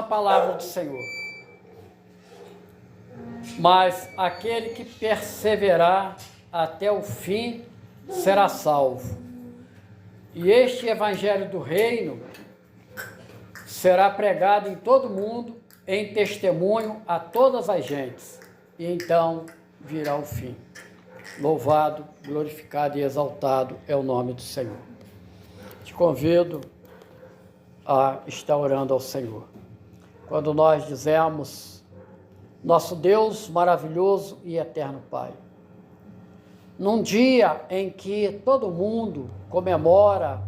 a palavra do Senhor. Mas aquele que perseverar até o fim será salvo. E este evangelho do reino será pregado em todo o mundo, em testemunho a todas as gentes. E então virá o fim. Louvado, glorificado e exaltado é o nome do Senhor. Te convido a estar orando ao Senhor. Quando nós dizemos, nosso Deus maravilhoso e eterno Pai, num dia em que todo mundo comemora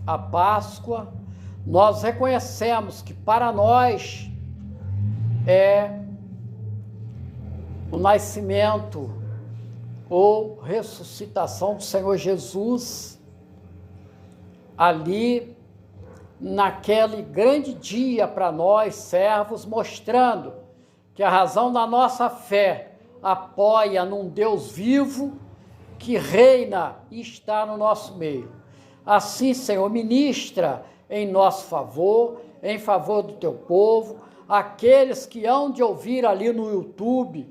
a Páscoa, nós reconhecemos que para nós é o nascimento ou ressuscitação do Senhor Jesus, ali naquele grande dia para nós, servos, mostrando que a razão da nossa fé apoia num Deus vivo que reina e está no nosso meio. Assim, Senhor, ministra em nosso favor, em favor do teu povo, aqueles que hão de ouvir ali no YouTube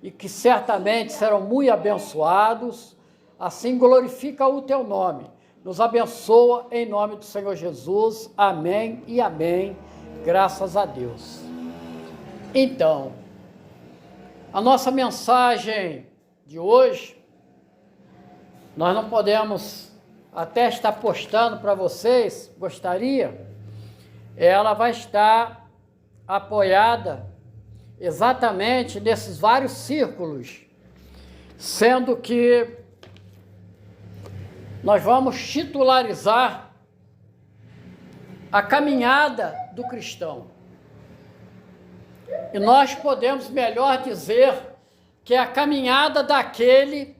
e que certamente serão muito abençoados. Assim, glorifica o teu nome. Nos abençoa em nome do Senhor Jesus. Amém e amém. Graças a Deus. Então, a nossa mensagem de hoje, nós não podemos até estar postando para vocês, gostaria, ela vai estar apoiada exatamente nesses vários círculos, sendo que nós vamos titularizar a caminhada do cristão. E nós podemos melhor dizer que é a caminhada daquele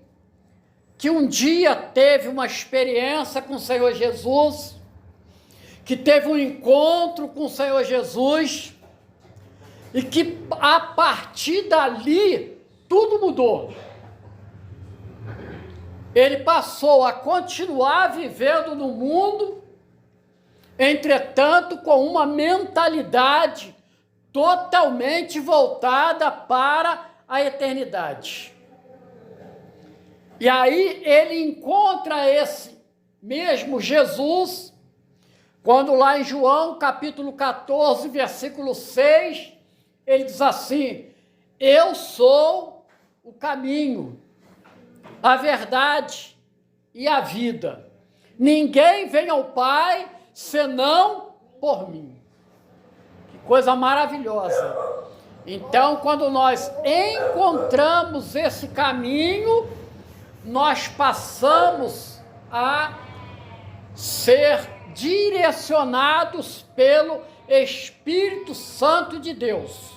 que um dia teve uma experiência com o Senhor Jesus, que teve um encontro com o Senhor Jesus, e que a partir dali tudo mudou. Ele passou a continuar vivendo no mundo, entretanto, com uma mentalidade totalmente voltada para a eternidade. E aí ele encontra esse mesmo Jesus, quando lá em João, capítulo 14, versículo 6, ele diz assim: eu sou o caminho, a verdade e a vida. Ninguém vem ao Pai senão por mim. Que coisa maravilhosa. Então, quando nós encontramos esse caminho, nós passamos a ser direcionados pelo Espírito Santo de Deus.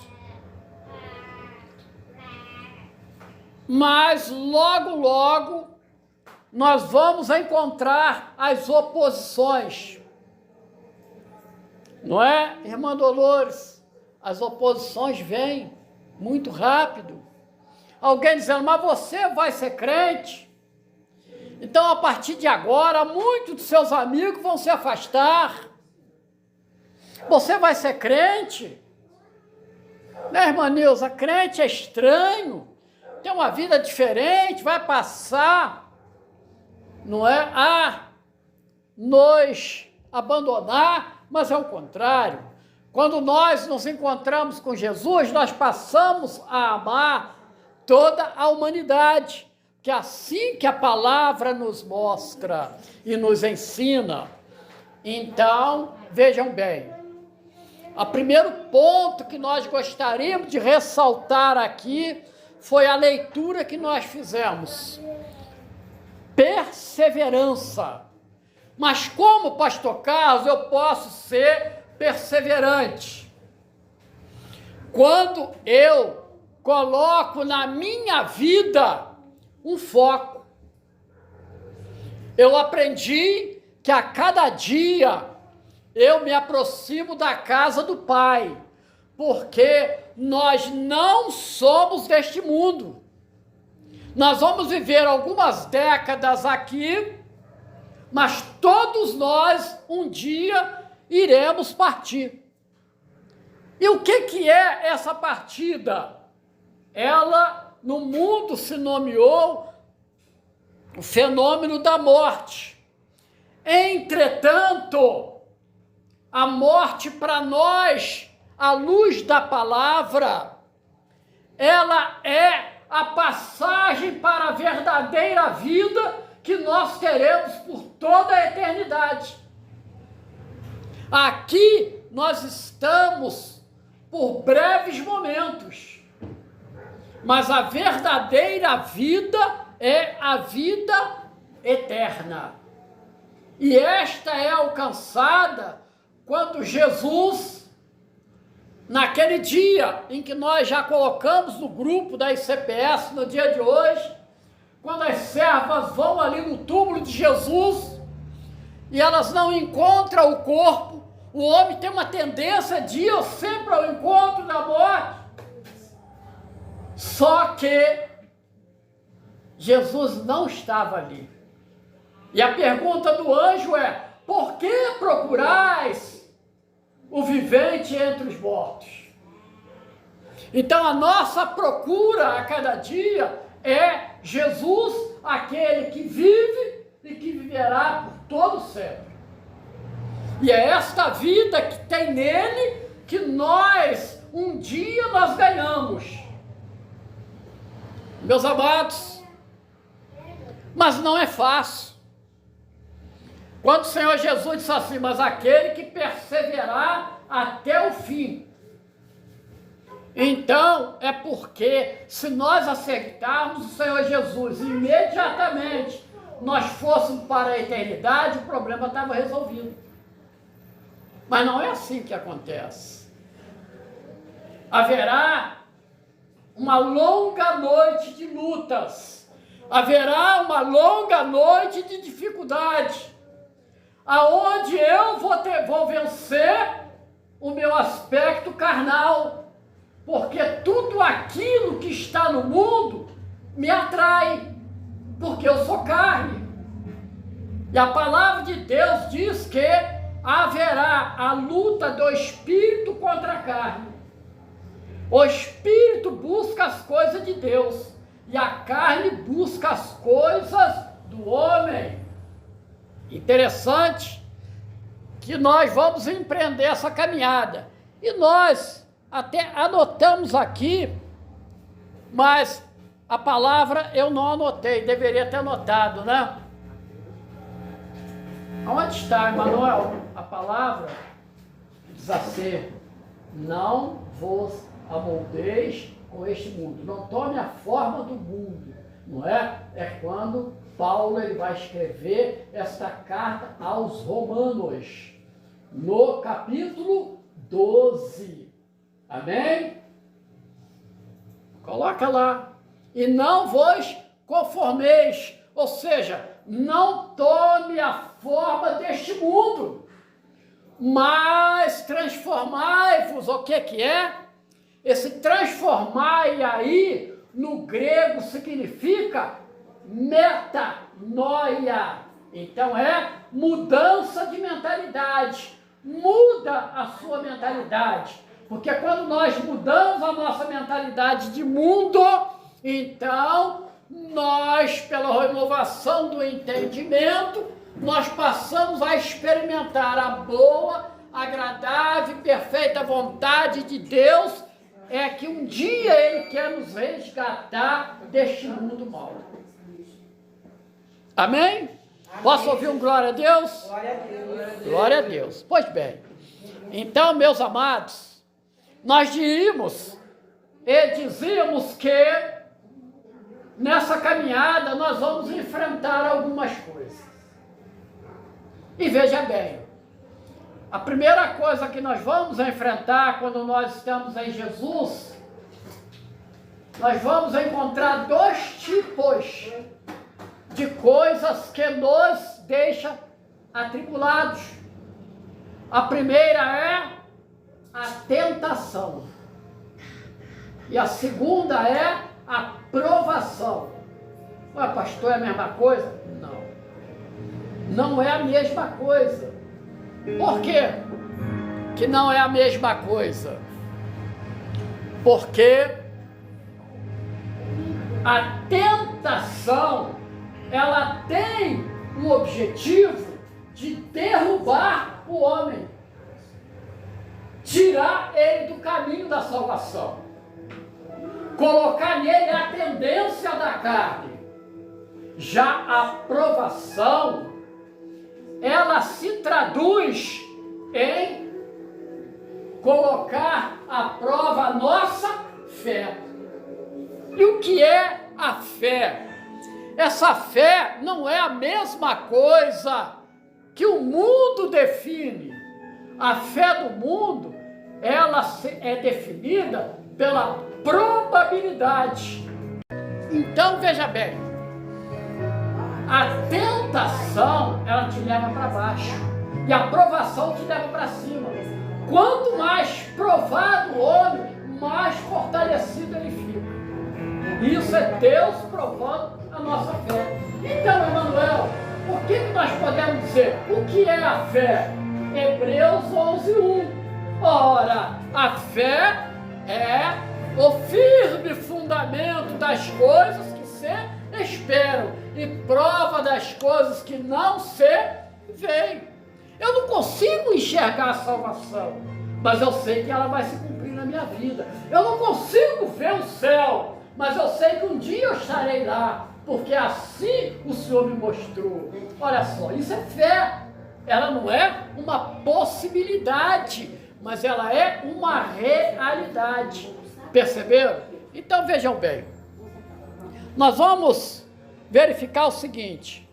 Mas logo, logo, nós vamos encontrar as oposições. Não é, irmã Dolores? As oposições vêm muito rápido. Alguém dizendo, mas você vai ser crente? Então, a partir de agora, muitos dos seus amigos vão se afastar. Você vai ser crente? Né, irmã Nilza? Crente é estranho. Tem uma vida diferente, vai passar, não é, a nos abandonar, mas é o contrário. Quando nós nos encontramos com Jesus, nós passamos a amar toda a humanidade, que é assim que a palavra nos mostra e nos ensina. Então, vejam bem, o primeiro ponto que nós gostaríamos de ressaltar aqui foi a leitura que nós fizemos. Perseverança. Mas como, pastor Carlos, eu posso ser perseverante? Quando eu coloco na minha vida um foco. Eu aprendi que a cada dia eu me aproximo da casa do Pai, porque nós não somos deste mundo. Nós vamos viver algumas décadas aqui, mas todos nós um dia iremos partir. E o que é essa partida? Ela, no mundo, se nomeou o fenômeno da morte. Entretanto, a morte para nós, à luz da palavra, ela é a passagem para a verdadeira vida que nós teremos por toda a eternidade. Aqui nós estamos por breves momentos, mas a verdadeira vida é a vida eterna. E esta é alcançada quando Jesus, naquele dia em que nós já colocamos no grupo da ICPS no dia de hoje, quando as servas vão ali no túmulo de Jesus e elas não encontram o corpo, o homem tem uma tendência de ir sempre ao encontro da morte. Só que Jesus não estava ali. E a pergunta do anjo é: por que procurais o vivente entre os mortos? Então a nossa procura a cada dia é Jesus, aquele que vive e que viverá por todo sempre. E é esta vida que tem nele que nós, um dia nós ganhamos. Meus amados, mas não é fácil. Quando o Senhor Jesus disse assim: mas aquele que perseverar até o fim. Então, é porque se nós aceitarmos o Senhor Jesus imediatamente nós fôssemos para a eternidade, o problema estava resolvido. Mas não é assim que acontece. Haverá uma longa noite de lutas, haverá uma longa noite de dificuldade, aonde eu vou vencer o meu aspecto carnal, porque tudo aquilo que está no mundo me atrai, porque eu sou carne. E a palavra de Deus diz que haverá a luta do espírito contra a carne. O espírito busca as coisas de Deus e a carne busca as coisas do homem. Interessante que nós vamos empreender essa caminhada. E nós até anotamos aqui, mas a palavra eu não anotei, deveria ter anotado, né? Onde está, Emanuel? A palavra diz assim: não vos amoldeis com este mundo, não tome a forma do mundo, não é? É quando Paulo ele vai escrever esta carta aos Romanos, no capítulo 12. Amém? Coloca lá. E não vos conformeis, ou seja, não tome a forma deste mundo, mas transformai-vos. O que é? Esse transformai aí, no grego, significa metanoia. Então é mudança de mentalidade. Muda a sua mentalidade. Porque quando nós mudamos a nossa mentalidade de mundo, então nós, pela renovação do entendimento, nós passamos a experimentar a boa, agradável e perfeita vontade de Deus. É que um dia Ele quer nos resgatar deste mundo mau. Amém? Posso ouvir um glória a Deus? Glória a Deus. Glória a Deus. Pois bem, então, meus amados, nós dizíamos que nessa caminhada nós vamos enfrentar algumas coisas. E veja bem, a primeira coisa que nós vamos enfrentar quando nós estamos em Jesus, nós vamos encontrar dois tipos de coisas que nos deixam atribulados. A primeira é a tentação. E a segunda é a provação. Ué, pastor, é a mesma coisa? Não. Não é a mesma coisa. Por quê que não é a mesma coisa? Porque a tentação, ela tem um objetivo de derrubar o homem, tirar ele do caminho da salvação, colocar nele a tendência da carne. Já a provação, ela se traduz em colocar à prova a nossa fé. E o que é a fé? Essa fé não é a mesma coisa que o mundo define. A fé do mundo, ela é definida pela probabilidade. Então, veja bem, a tentação, ela te leva para baixo, e a provação te leva para cima. Quanto mais provado o homem, mais fortalecido ele fica. Isso é Deus provando a nossa fé. Então, Emanuel, por que nós podemos dizer o que é a fé? Hebreus 11:1. Ora, a fé é o firme fundamento das coisas que se esperam e prova das coisas que não se veem. Eu não consigo enxergar a salvação, mas eu sei que ela vai se cumprir na minha vida. Eu não consigo ver o céu, mas eu sei que um dia eu estarei lá, porque assim o Senhor me mostrou. Olha só, isso é fé. Ela não é uma possibilidade, mas ela é uma realidade. Perceberam? Então vejam bem, nós vamos verificar o seguinte: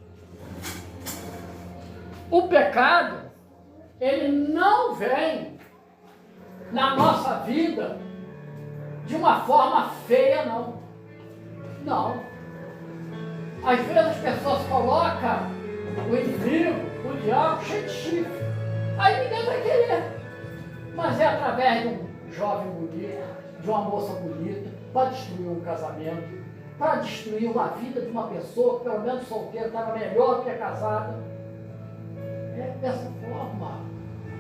o pecado, ele não vem na nossa vida de uma forma feia, não. Não. Às vezes as pessoas colocam o inimigo, o diabo, cheio de chifre. Aí ninguém vai querer. Mas é através de um jovem bonito, de uma moça bonita, para destruir um casamento, para destruir uma vida de uma pessoa que pelo menos solteira estava melhor do que casada. É dessa forma.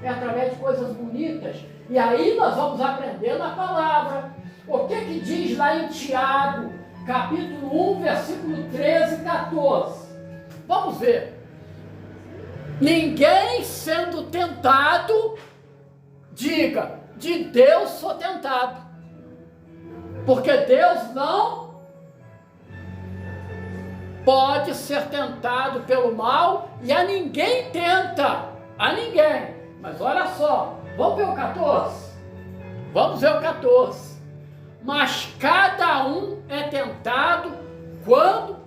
É através de coisas bonitas. E aí nós vamos aprender na palavra. O que diz lá em Tiago, capítulo 1, versículo 13 e 14. Vamos ver. Ninguém sendo tentado, diga, de Deus sou tentado. Porque Deus não pode ser tentado pelo mal e a ninguém tenta. A ninguém. Mas olha só, vamos ver o 14? Vamos ver o 14. Mas cada um é tentado quando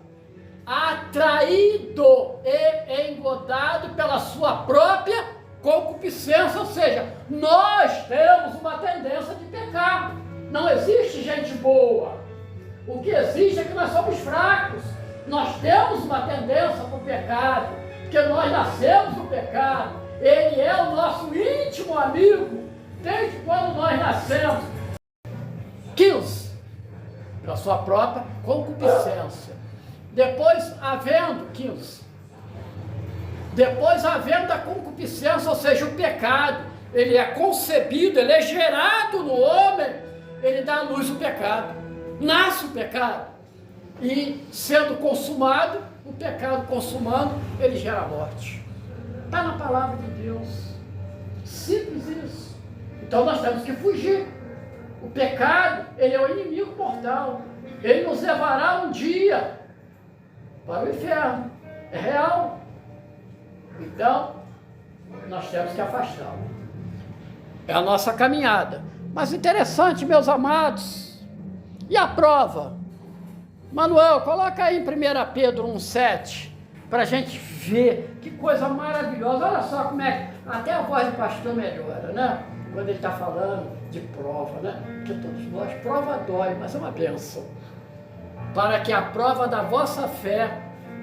atraído e engodado pela sua própria concupiscência. Ou seja, nós temos uma tendência de pecar. Não existe gente boa. O que existe é que nós somos fracos. Nós temos uma tendência para o pecado, porque nós nascemos no pecado. Ele é o nosso íntimo amigo desde quando nós nascemos. 15. Pela sua própria concupiscência. Depois, havendo a concupiscência, ou seja, o pecado, ele é concebido, ele é gerado no homem, ele dá à luz o pecado. Nasce o pecado. E sendo consumado, o pecado consumando, ele gera a morte. Está na palavra de Deus. Simples isso. Então nós temos que fugir. O pecado, ele é o inimigo mortal. Ele nos levará um dia para o inferno. É real. Então, nós temos que afastá-lo. É a nossa caminhada. Mas interessante, meus amados. E a prova? Manuel, coloca aí em 1 Pedro 1,7 para a gente ver que coisa maravilhosa. Olha só como é que até a voz do pastor melhora, né? Quando ele está falando de prova, né? Porque todos nós, prova dói, mas é uma bênção. Para que a prova da vossa fé,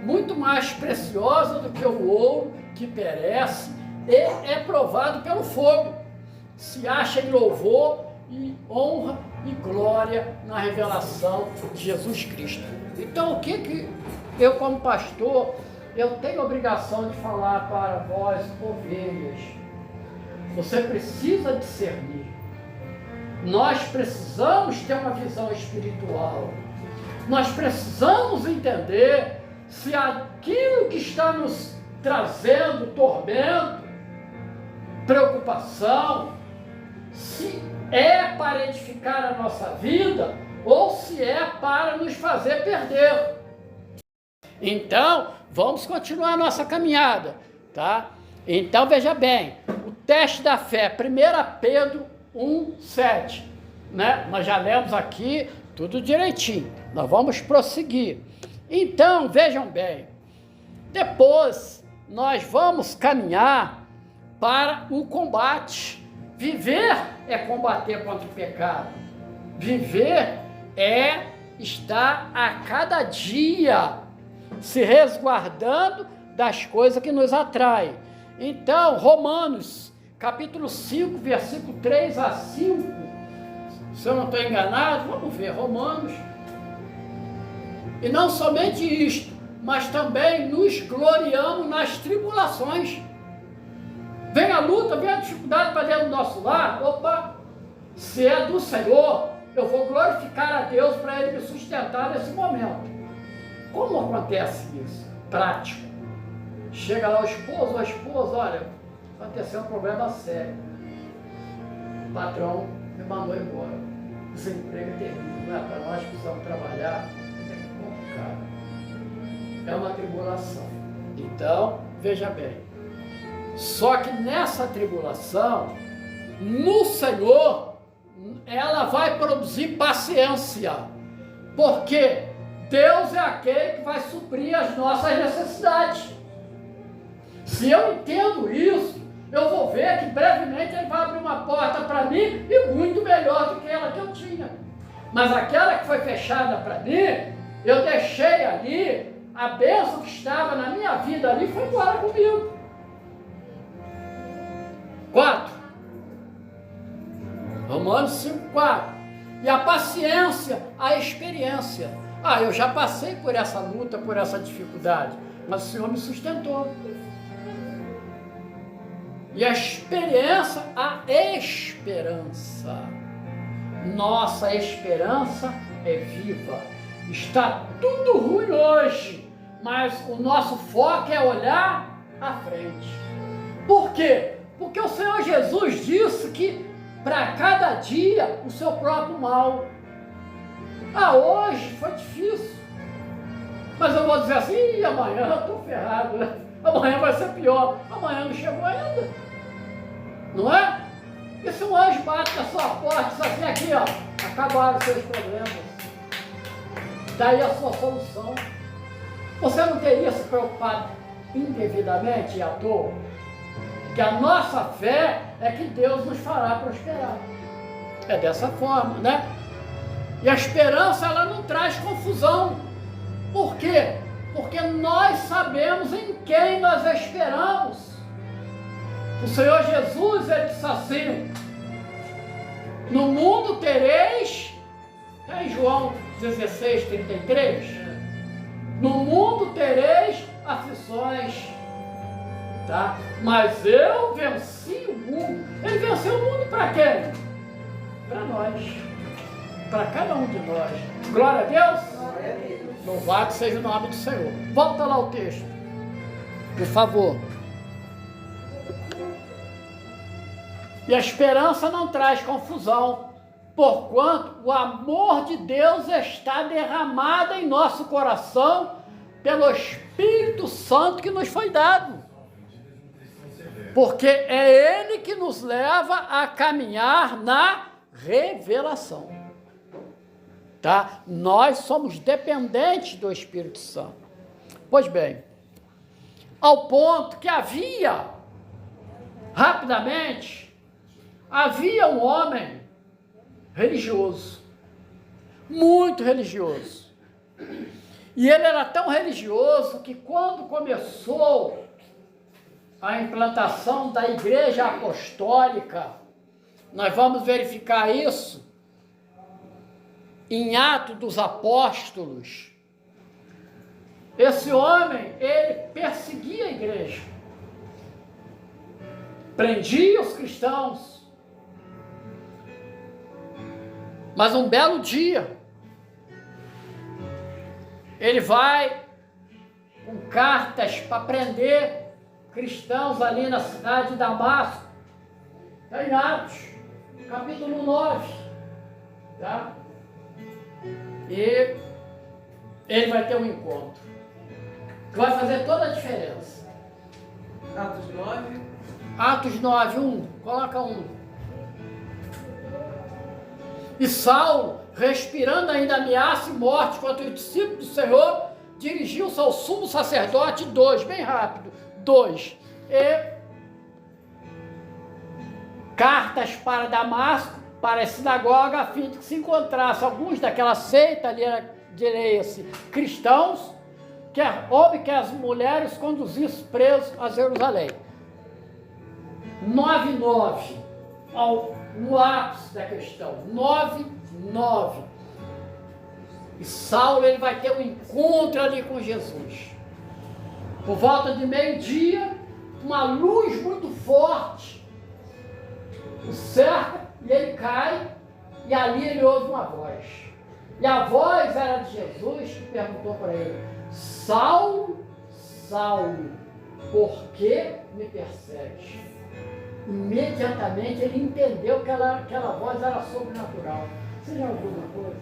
muito mais preciosa do que o ouro que perece, e é provado pelo fogo, se acha em louvor e honra e glória na revelação de Jesus Cristo. Então, o que eu, como pastor, eu tenho a obrigação de falar para vós, ovelhas? Você precisa discernir. Nós precisamos ter uma visão espiritual. Nós precisamos entender se aquilo que está nos trazendo tormento, preocupação, se é para edificar a nossa vida ou se é para nos fazer perder. Então, vamos continuar a nossa caminhada, tá? Então, veja bem, o teste da fé, 1 Pedro 1,7, né? Nós já lemos aqui tudo direitinho, nós vamos prosseguir. Então, vejam bem, depois nós vamos caminhar para o combate. Viver é combater contra o pecado. Viver é estar a cada dia se resguardando das coisas que nos atraem. Então, Romanos, capítulo 5, versículo 3 a 5, se eu não estou enganado, vamos ver, Romanos. E não somente isto, mas também nos gloriamos nas tribulações. Vem a luta, vem a dificuldade para dentro do nosso lar, opa, se é do Senhor, eu vou glorificar a Deus para Ele me sustentar nesse momento. Como acontece isso? Prático. Chega lá o esposo ou a esposa, olha, aconteceu um problema sério. O patrão me mandou embora. Desemprego é terrível, não é? Para nós que precisamos trabalhar, é complicado. É uma tribulação. Então, veja bem. Só que nessa tribulação, no Senhor, ela vai produzir paciência. Porque Deus é aquele que vai suprir as nossas necessidades. Se eu entendo isso, eu vou ver que brevemente Ele vai abrir uma porta para mim e muito melhor do que aquela que eu tinha. Mas aquela que foi fechada para mim, eu deixei ali, a bênção que estava na minha vida ali foi embora comigo. 4. Romanos 5, 4. E a paciência, a experiência. Eu já passei por essa luta, por essa dificuldade, mas o Senhor me sustentou. E a experiência, a esperança. Nossa esperança é viva. Está tudo ruim hoje, mas o nosso foco é olhar à frente. Por quê? Porque o Senhor Jesus disse que para cada dia o seu próprio mal. Hoje foi difícil, mas eu vou dizer assim, amanhã eu estou ferrado, né? Amanhã vai ser pior, amanhã não chegou ainda, não é? E se um anjo bate na sua porta e diz assim, aqui ó, acabaram os seus problemas, daí a sua solução, você não teria se preocupado indevidamente e à toa? Que a nossa fé é que Deus nos fará prosperar. É dessa forma, né? E a esperança, ela não traz confusão. Por quê? Porque nós sabemos em quem nós esperamos. O Senhor Jesus, Ele disse assim, no mundo tereis, em João 16, 33, no mundo tereis aflições, tá? Mas eu venci o mundo. Ele venceu o mundo para quem? Para nós. Para cada um de nós. Glória a Deus. Glória a Deus. Louvado seja o nome do Senhor. Volta lá o texto, por favor. E a esperança não traz confusão, porquanto o amor de Deus está derramado em nosso coração pelo Espírito Santo que nos foi dado. Porque é Ele que nos leva a caminhar na revelação. Tá? Nós somos dependentes do Espírito Santo. Pois bem, ao ponto que rapidamente, havia um homem religioso, muito religioso. E ele era tão religioso que quando começou a implantação da Igreja Apostólica, nós vamos verificar isso em Atos dos Apóstolos. Esse homem, ele perseguia a igreja, prendia os cristãos, Mas um belo dia, ele vai com cartas para prender cristãos ali na cidade de Damasco. Está em Atos, capítulo 9. Tá? E ele vai ter um encontro que vai fazer toda a diferença. Atos 9. Atos 9, 1. Coloca 1. E Saulo, respirando ainda ameaça e morte contra os discípulos do Senhor, dirigiu-se ao sumo sacerdote. 2, bem rápido. 2. E cartas para Damasco, para a sinagoga, a fim de que se encontrasse alguns daquela seita ali, direi-se, cristãos, quer homem, quer as mulheres, conduzisse presos a Jerusalém. 9:9, no ápice da questão, 9:9. E Saulo, ele vai ter um encontro ali com Jesus. Por volta de meio-dia, uma luz muito forte o cerca e ele cai, e ali ele ouve uma voz. E a voz era de Jesus, que perguntou para ele: Saulo, Saulo, por que me persegues? Imediatamente ele entendeu que aquela voz era sobrenatural. Você já ouviu uma coisa?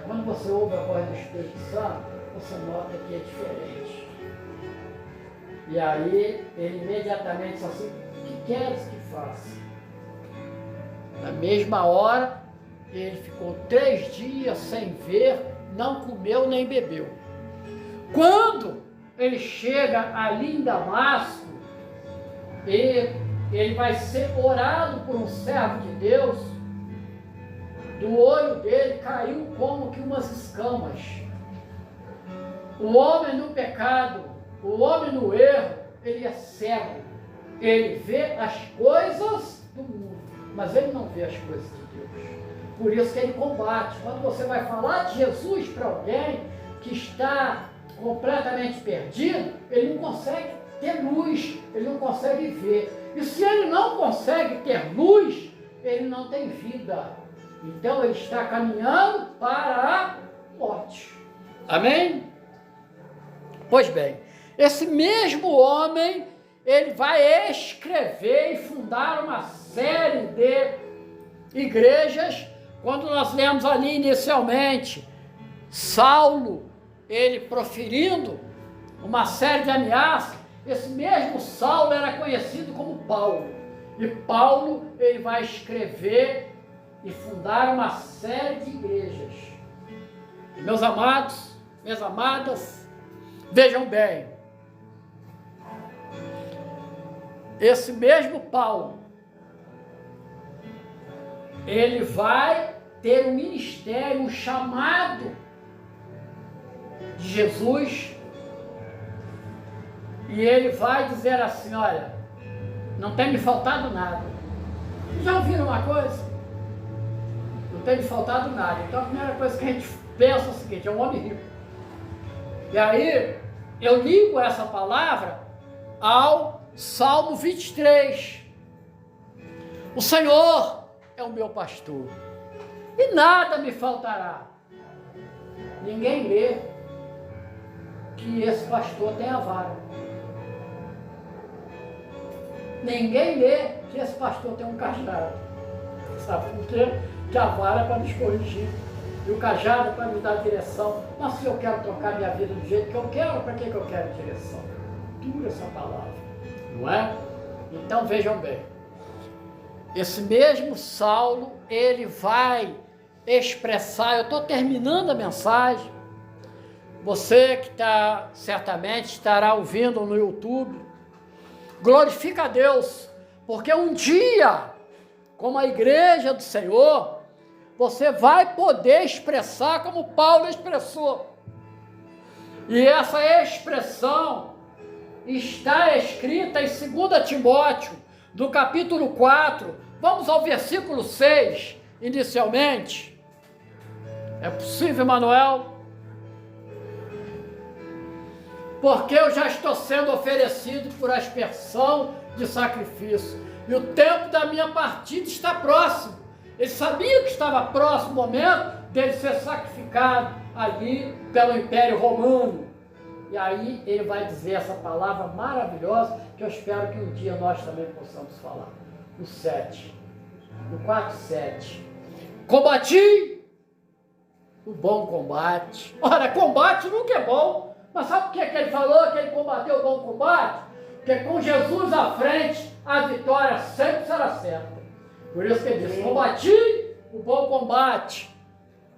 Quando você ouve a voz do Espírito Santo, você nota que é diferente. E aí ele imediatamente disse assim: o que queres que faça? Na mesma hora, ele ficou 3 dias sem ver, não comeu nem bebeu. Quando ele chega ali em Damasco, ele vai ser orado por um servo de Deus, do olho dele caiu como que umas escamas. O homem no pecado, o homem no erro, ele é cego. Ele vê as coisas do mundo, mas ele não vê as coisas de Deus. Por isso que ele combate. Quando você vai falar de Jesus para alguém que está completamente perdido, ele não consegue ter luz, ele não consegue ver. E se ele não consegue ter luz, ele não tem vida. Então ele está caminhando para a morte. Amém? Pois bem, esse mesmo homem, ele vai escrever e fundar uma série de igrejas. Quando nós lemos ali inicialmente, Saulo, ele proferindo uma série de ameaças, esse mesmo Saulo era conhecido como Paulo. E Paulo, ele vai escrever e fundar uma série de igrejas. Meus amados, minhas amadas, vejam bem, esse mesmo Paulo, ele vai ter um ministério, um chamado de Jesus, e ele vai dizer assim: olha, não tem me faltado nada. Já ouviram uma coisa? Não tem me faltado nada. Então a primeira coisa que a gente pensa é o seguinte: é um homem rico. E aí eu ligo essa palavra ao Salmo 23. O Senhor é o meu pastor, e nada me faltará. Ninguém lê que esse pastor tem a vara. Ninguém lê que esse pastor tem um cajado. Sabe por quê? Que a vara é para nos corrigir, e o cajado é para nos dar direção. Mas se eu quero tocar minha vida do jeito que eu quero, para que eu quero direção? Dura essa palavra, não é? Então vejam bem, esse mesmo Saulo, ele vai expressar, eu estou terminando a mensagem, você que certamente estará ouvindo no YouTube, glorifica a Deus, porque um dia, como a igreja do Senhor, você vai poder expressar como Paulo expressou. E essa expressão está escrita em 2 Timóteo, no capítulo 4, vamos ao versículo 6, inicialmente. É possível, Manuel? Porque eu já estou sendo oferecido por aspersão de sacrifício, e o tempo da minha partida está próximo. Ele sabia que estava próximo o momento dele ser sacrificado ali pelo Império Romano. E aí ele vai dizer essa palavra maravilhosa que eu espero que um dia nós também possamos falar. No 7, no 4:7. Combati o bom combate. Ora, combate nunca é bom. Mas sabe por que ele falou que ele combateu o bom combate? Porque com Jesus à frente, a vitória sempre será certa. Por isso que ele diz, combati o bom combate.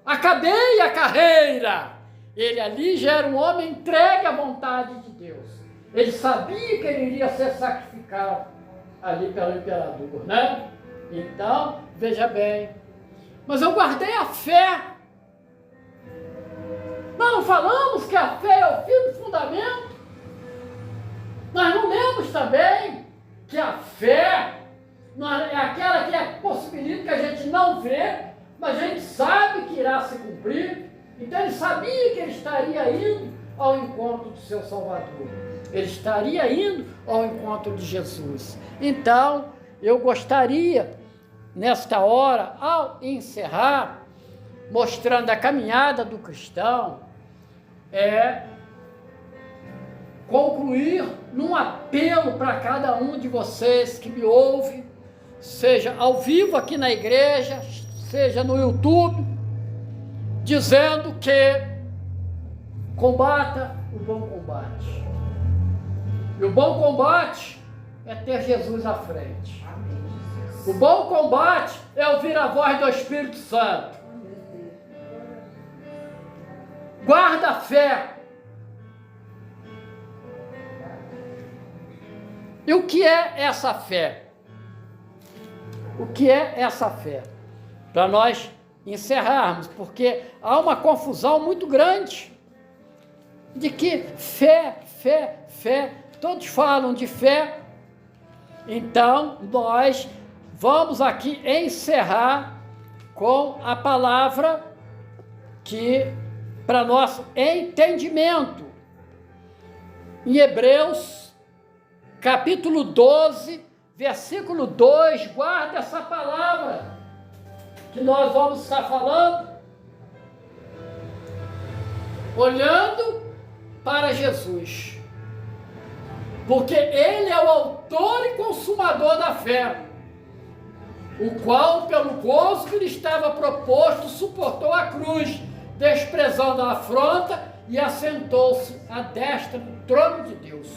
Acabei a carreira. Ele ali já era um homem entregue à vontade de Deus. Ele sabia que ele iria ser sacrificado ali pelo imperador, né? Então, veja bem. Mas eu guardei a fé. Nós não falamos que a fé é o fio do fundamento? Nós não lemos também que a fé é aquela que possibilita que a gente não vê, mas a gente sabe que irá se cumprir. Então ele sabia que ele estaria indo ao encontro do seu Salvador. Ele estaria indo ao encontro de Jesus. Então, eu gostaria, nesta hora, ao encerrar, mostrando a caminhada do cristão, concluir num apelo para cada um de vocês que me ouve, seja ao vivo aqui na igreja, seja no YouTube, dizendo que combata o bom combate. E o bom combate é ter Jesus à frente. O bom combate é ouvir a voz do Espírito Santo. Guarda a fé. E o que é essa fé? O que é essa fé? Para nós encerrarmos, porque há uma confusão muito grande de que fé, todos falam de fé. Então, nós vamos aqui encerrar com a palavra que, para nosso entendimento, em Hebreus, capítulo 12, versículo 2, guarda essa palavra que nós vamos estar falando, olhando para Jesus, porque Ele é o autor e consumador da fé, o qual, pelo gozo que lhe estava proposto, suportou a cruz, desprezando a afronta, e assentou-se à destra do trono de Deus.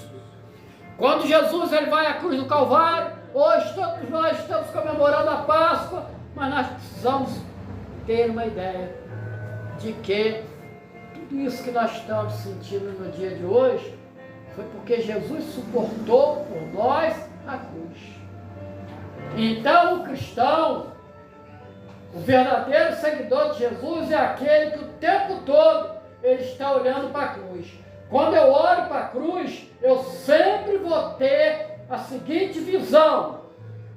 Quando Jesus ele vai à cruz do Calvário, hoje todos nós estamos comemorando a Páscoa, mas nós precisamos ter uma ideia de que tudo isso que nós estamos sentindo no dia de hoje foi porque Jesus suportou por nós a cruz. Então o cristão, o verdadeiro seguidor de Jesus é aquele que o tempo todo ele está olhando para a cruz. Quando eu olho para a cruz, eu sempre vou ter a seguinte visão: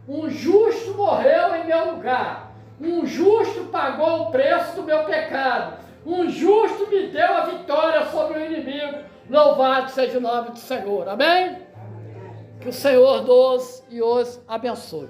um justo morreu em meu lugar, um justo pagou o preço do meu pecado, um justo me deu a vitória sobre o inimigo. Louvado seja o nome do Senhor, amém? Que o Senhor nos e os abençoe.